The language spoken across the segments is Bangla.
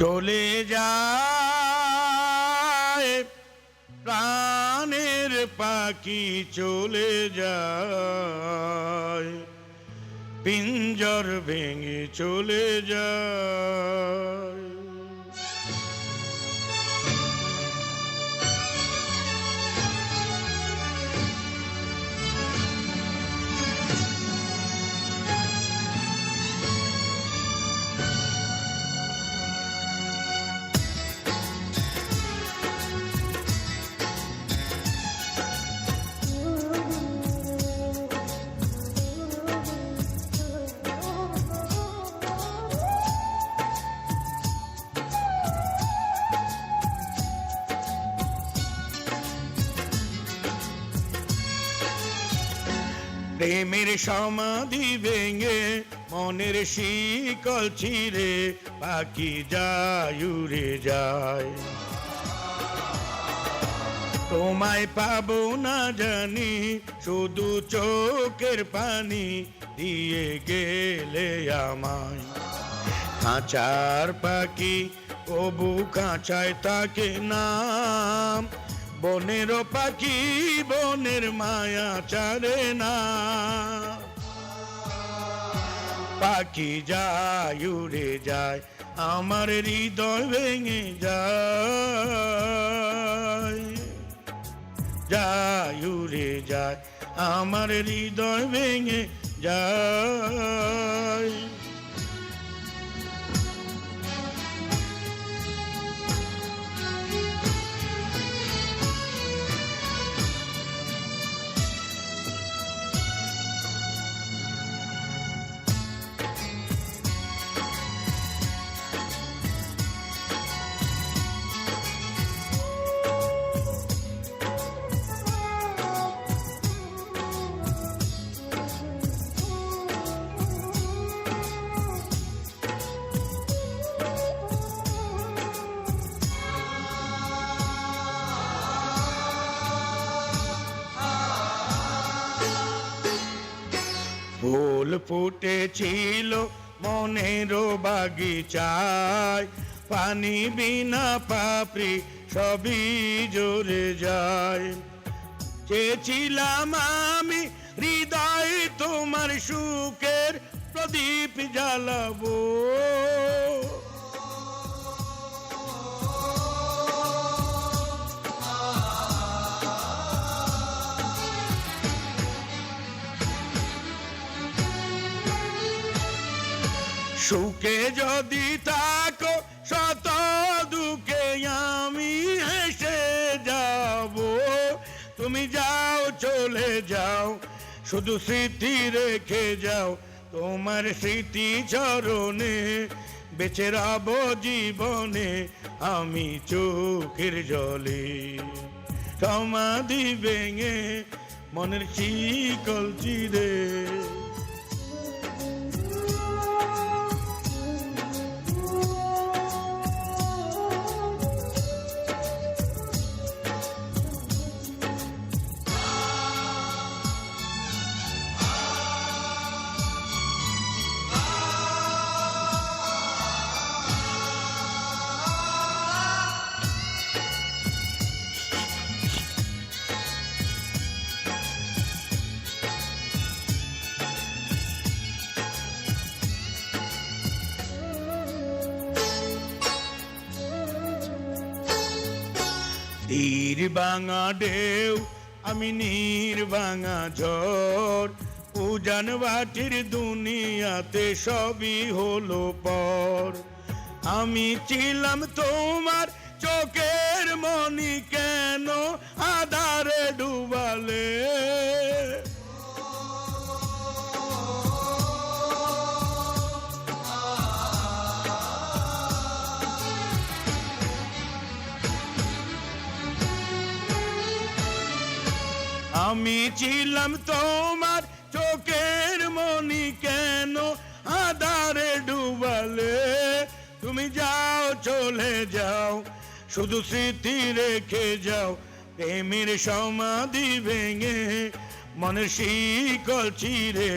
চলে যায় প্রাণের পাখি চলে যায়, পিঞ্জর ভেঙে চলে যায়। প্রেমের সমাধি ভেঙে মনের শিকল ছিঁড়ে পাখি যায় উড়ে যায়। তোমায় পাবো না জানি শুধু চোখের পানি দিয়ে গেলে আমায়। খাঁচার পাখি কবু খাঁচায় থাকে নাম, বনের পাখি বনের মায়া ছাড়ে না। পাখি যায় উড়ে যায় আমার হৃদয় ভেঙে যায়, যায় উড়ে যায় আমার হৃদয় ভেঙে যায়। ফুল ফুটেছিল মনের বাগিচায়, পানি বিনা পাপড়ি সবই ঝরে যায়। চেয়েছিলাম আমি হৃদয় তোমার সুখের প্রদীপ জ্বালাবো, সুখে যদি থাকো শত দুঃখে আমি হেসে যাব। তুমি যাও চলে যাও শুধু স্মৃতি রেখে যাও, তোমার স্মৃতি চরণে বেঁচে রব জীবনে আমি চোখের জলে। সমাধি ভেঙে মনের শিকল চিরে তীর ভাঙা ঢেউ আমি নীর ভাঙা ঝড়, উজান বাটির দুনিয়াতে সবই হলো পর। আমি ছিলাম তোমার চোখের মনি, কেন আধারে ডুবালে। আমি ছিলাম তোমার চোখের মনি, কেন আধারে ডুবালে। তুমি যাও চলে যাও শুধু স্মৃতি রেখে যাও, প্রেমের সমাধি ভেঙে মনের শিকল চিরে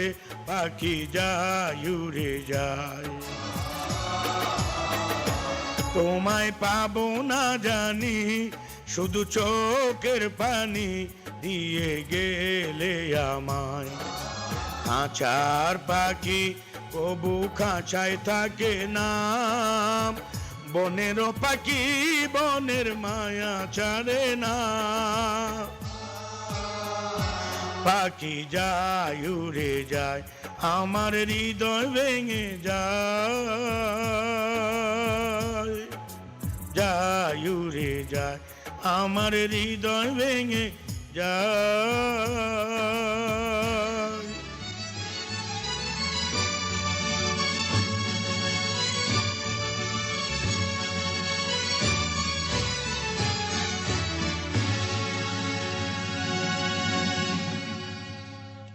পাখি যায় উড়ে যায়। তোমায় পাবো না জানি, শুধু চোখের পানি দিয়ে গেলে আমায়। খাঁচার পাখি কবু খাঁচায় থাকে না, বনের পাখি বনের মায়া ছাড়ে না। পাখি যায় উড়ে যায়, আমার হৃদয় ভেঙে যায়, যায় উড়ে যায়, আমার হৃদয় ভেঙে যায়।